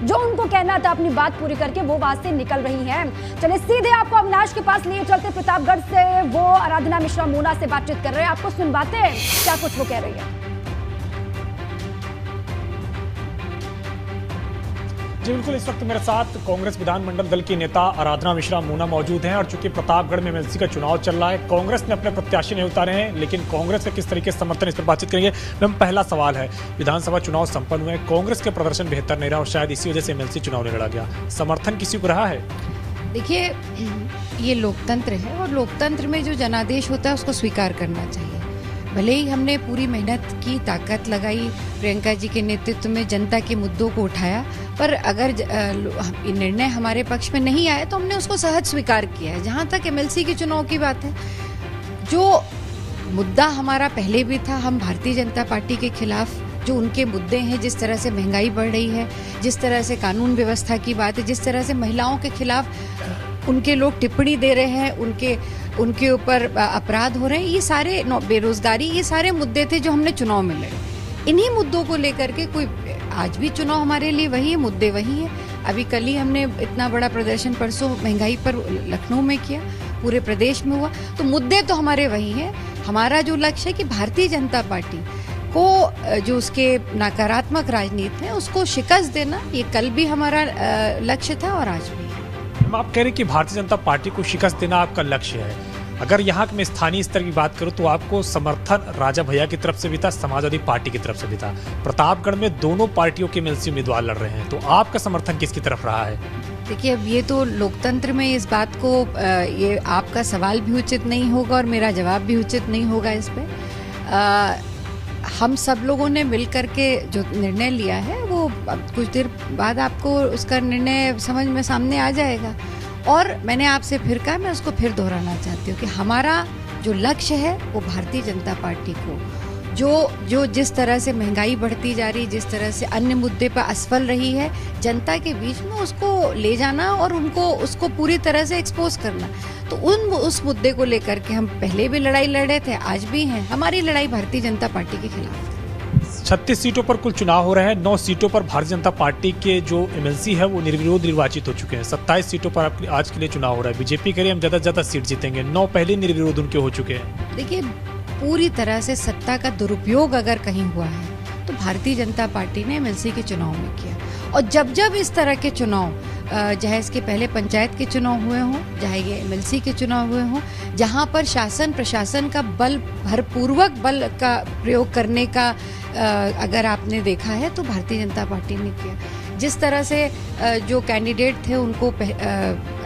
जो उनको कहना था अपनी बात पूरी करके वो वहां से निकल रही हैं। चलिए सीधे आपको अविनाश के पास लिए चलते, प्रतापगढ़ से वो आराधना मिश्रा मोना से बातचीत कर रहे हैं, आपको सुनवाते हैं क्या कुछ वो कह रही है। जी बिल्कुल, इस वक्त मेरे साथ कांग्रेस विधानमंडल दल की नेता आराधना मिश्रा मोना मौजूद हैं और चूंकि प्रतापगढ़ में एमएलसी का चुनाव चल रहा है, कांग्रेस ने अपने प्रत्याशी नहीं उतारे हैं, लेकिन कांग्रेस का किस तरीके से समर्थन, इस पर बातचीत करेंगे। मैम, पहला सवाल है, विधानसभा चुनाव संपन्न हुए, कांग्रेस के प्रदर्शन बेहतर नहीं रहा और शायद इसी वजह से एमएलसी चुनाव नहीं लड़ा गया, समर्थन किसी को रहा है? देखिए, ये लोकतंत्र है और लोकतंत्र में जो जनादेश होता है उसको स्वीकार करना चाहिए। भले ही हमने पूरी मेहनत की, ताकत लगाई, प्रियंका जी के नेतृत्व में जनता के मुद्दों को उठाया, पर अगर निर्णय हमारे पक्ष में नहीं आया तो हमने उसको सहज स्वीकार किया है। जहाँ तक एमएलसी के चुनाव की बात है, जो मुद्दा हमारा पहले भी था, हम भारतीय जनता पार्टी के खिलाफ जो उनके मुद्दे हैं, जिस तरह से महंगाई बढ़ रही है, जिस तरह से कानून व्यवस्था की बात है, जिस तरह से महिलाओं के खिलाफ उनके लोग टिप्पणी दे रहे हैं, उनके ऊपर अपराध हो रहे हैं, ये सारे, बेरोजगारी, ये सारे मुद्दे थे जो हमने चुनाव में लड़े। इन्हीं मुद्दों को लेकर के कोई, आज भी चुनाव हमारे लिए वही है, मुद्दे वही है। अभी कल ही हमने इतना बड़ा प्रदर्शन परसों महंगाई पर लखनऊ में किया, पूरे प्रदेश में हुआ, तो मुद्दे तो हमारे वही हैं। हमारा जो लक्ष्य है कि भारतीय जनता पार्टी को जो उसके नकारात्मक राजनीति है उसको शिकस्त देना, ये कल भी हमारा लक्ष्य था और आज भी। आप कह रहे हैं कि भारतीय जनता पार्टी को शिकस्त देना आपका लक्ष्य है। अगर यहाँ में स्थानीय स्तर की बात करूं तो आपको समर्थन राजा भैया की तरफ से भी था, समाजवादी पार्टी की तरफ से भी था। प्रतापगढ़ में दोनों पार्टियों के एमएलसी उम्मीदवार लड़ रहे हैं, तो आपका समर्थन किसकी तरफ रहा है? देखिए, अब ये तो लोकतंत्र में इस बात को, ये आपका सवाल भी उचित नहीं होगा और मेरा जवाब भी उचित नहीं होगा इस पर। हम सब लोगों ने मिलकर के जो निर्णय लिया है वो कुछ देर बाद आपको उसका निर्णय समझ में सामने आ जाएगा। और मैंने आपसे फिर कहा, मैं उसको फिर दोहराना चाहती हूँ कि हमारा जो लक्ष्य है वो भारतीय जनता पार्टी को जो जिस तरह से महंगाई बढ़ती जा रही, जिस तरह से अन्य मुद्दे पर असफल रही है, जनता के बीच में उसको ले जाना और उसको पूरी तरह से एक्सपोज करना। तो उस मुद्दे को लेकर के हम पहले भी लड़ाई लड़े थे, आज भी हैं। हमारी लड़ाई भारतीय जनता पार्टी के खिलाफ है। 36 सीटों पर कुल चुनाव हो रहे हैं, 9 सीटों पर भारतीय जनता पार्टी के जो एमएलसी है वो निर्विरोध निर्वाचित हो चुके हैं। 27 सीटों पर आज के लिए चुनाव हो रहा है। बीजेपी कह रही है हम ज्यादा से ज्यादा सीट जीतेंगे, 9 पहले निर्विरोध उनके हो चुके हैं। देखिए, पूरी तरह से सत्ता का दुरुपयोग अगर कहीं हुआ है तो भारतीय जनता पार्टी ने एमएलसी के चुनाव में किया। और जब इस तरह के चुनाव, चाहे इसके पहले पंचायत के चुनाव हुए हों, चाहे ये एमएलसी के चुनाव हुए हों, जहां पर शासन प्रशासन का भरपूर्वक बल का प्रयोग करने का अगर आपने देखा है तो भारतीय जनता पार्टी ने किया। जिस तरह से जो कैंडिडेट थे उनको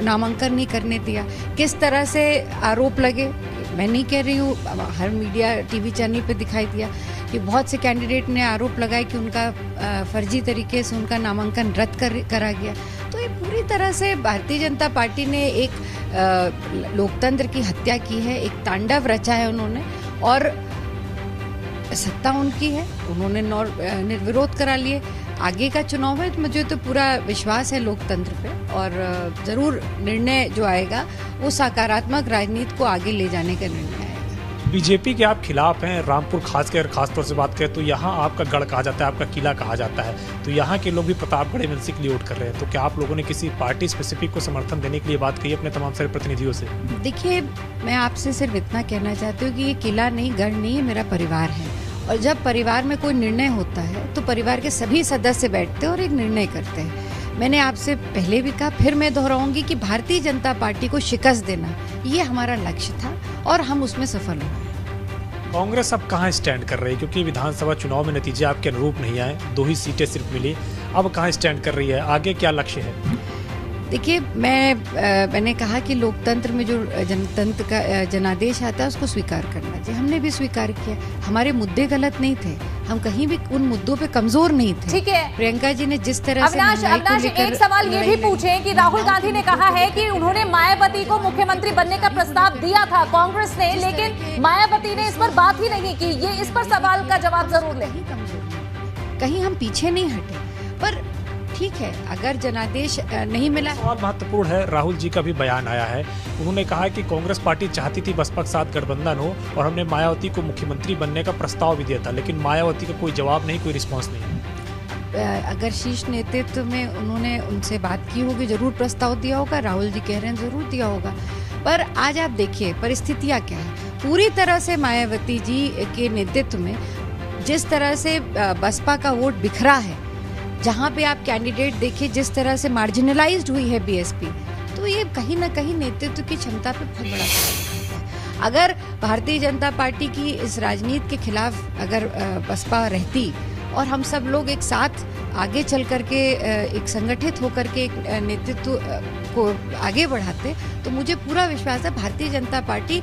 नामांकन नहीं करने दिया, किस तरह से आरोप लगे, मैं नहीं कह रही हूँ, हर मीडिया टीवी चैनल पे दिखाई दिया कि बहुत से कैंडिडेट ने आरोप लगाए कि उनका फर्जी तरीके से उनका नामांकन रद्द करा गया। तो ये पूरी तरह से भारतीय जनता पार्टी ने एक लोकतंत्र की हत्या की है, एक तांडव रचा है उन्होंने, और सत्ता उनकी है, उन्होंने निर्विरोध करा लिए। आगे का चुनाव है, तो मुझे तो पूरा विश्वास है लोकतंत्र पे, और जरूर निर्णय जो आएगा वो सकारात्मक राजनीति को आगे ले जाने का निर्णय आएगा। बीजेपी के आप खिलाफ हैं, रामपुर खासतौर से बात करें तो यहाँ आपका गढ़ कहा जाता है, आपका किला कहा जाता है, तो यहाँ के लोग भी प्रतापगढ़ एमएलसी के लिए वोट कर रहे हैं। तो क्या आप लोगों ने किसी पार्टी स्पेसिफिक को समर्थन देने के लिए बात कही अपने तमाम सारे प्रतिनिधियों से? देखिए, मैं आपसे सिर्फ इतना कहना चाहती हूँ कि ये किला नहीं, गढ़ नहीं है, मेरा परिवार है। और जब परिवार में कोई निर्णय होता है तो परिवार के सभी सदस्य बैठते हैं और एक निर्णय करते हैं। मैंने आपसे पहले भी कहा, फिर मैं दोहराऊंगी कि भारतीय जनता पार्टी को शिकस्त देना ये हमारा लक्ष्य था और हम उसमें सफल हुए। कांग्रेस अब कहाँ स्टैंड कर रही है, क्योंकि विधानसभा चुनाव में नतीजे आपके अनुरूप नहीं आए, 2 ही सीटें सिर्फ मिली, अब कहाँ स्टैंड कर रही है, आगे क्या लक्ष्य है? देखिए, मैंने कहा कि लोकतंत्र में जो जनतंत्र का जनादेश आता है उसको स्वीकार करना चाहिए। हमने भी स्वीकार किया, हमारे मुद्दे गलत नहीं थे, हम कहीं भी उन मुद्दों पे कमजोर नहीं थे। ठीक है, प्रियंका जी ने जिस तरह से अविनाश एक सवाल ये भी पूछें कि राहुल गांधी ने कहा है कि उन्होंने मायावती को मुख्यमंत्री बनने का प्रस्ताव दिया था कांग्रेस ने, लेकिन मायावती ने इस पर बात ही नहीं की। ये इस पर सवाल का जवाब जरूर लें। कहीं हम पीछे नहीं हटे, पर ठीक है, अगर जनादेश नहीं मिला। सवाल महत्वपूर्ण है, राहुल जी का भी बयान आया है, उन्होंने कहा कि कांग्रेस पार्टी चाहती थी बसपा के साथ गठबंधन हो और हमने मायावती को मुख्यमंत्री बनने का प्रस्ताव भी दिया था, लेकिन मायावती का कोई जवाब नहीं, कोई रिस्पांस नहीं। अगर शीर्ष नेतृत्व में उन्होंने उनसे बात की होगी, जरूर प्रस्ताव दिया होगा। राहुल जी कह रहे हैं जरूर दिया होगा। पर आज आप देखिए परिस्थितियाँ क्या है। पूरी तरह से मायावती जी के नेतृत्व में जिस तरह से बसपा का वोट बिखरा है, जहाँ पे आप कैंडिडेट देखिए जिस तरह से मार्जिनलाइज्ड हुई है बीएसपी, तो ये कहीं ना कहीं नेतृत्व की क्षमता पे बहुत बड़ा सवाल है। अगर भारतीय जनता पार्टी की इस राजनीति के खिलाफ अगर बसपा रहती और हम सब लोग एक साथ आगे चल करके एक संगठित होकर के एक नेतृत्व को आगे बढ़ाते, तो मुझे पूरा विश्वास है Bharatiya Janata party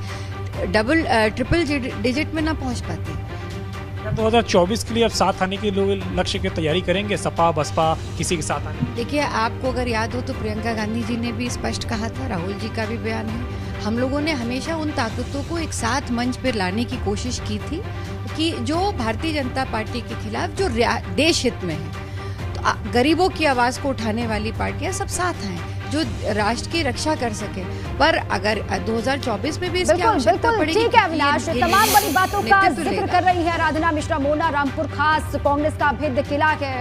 triple digit में ना पहुंच पाती। 2024 के लिए अब साथ आने के लोग लक्ष्य की तैयारी करेंगे, सपा बसपा किसी के साथ आने? देखिए, आपको अगर याद हो तो प्रियंका गांधी जी ने भी स्पष्ट कहा था, राहुल जी का भी बयान है, हम लोगों ने हमेशा उन ताकतों को एक साथ मंच पर लाने की कोशिश की थी कि जो भारतीय जनता पार्टी के खिलाफ जो देश हित में है, तो गरीबों की आवाज़ को उठाने वाली पार्टियां सब साथ हैं जो राष्ट्र की रक्षा कर सके। पर अगर 2024 में भी इसकी आवश्यकता पड़ेगी, ठीक है अविनाश, तमाम बड़ी बातों का जिक्र कर रही है आराधना मिश्रा मोना। रामपुर खास कांग्रेस का भेद्य किला है।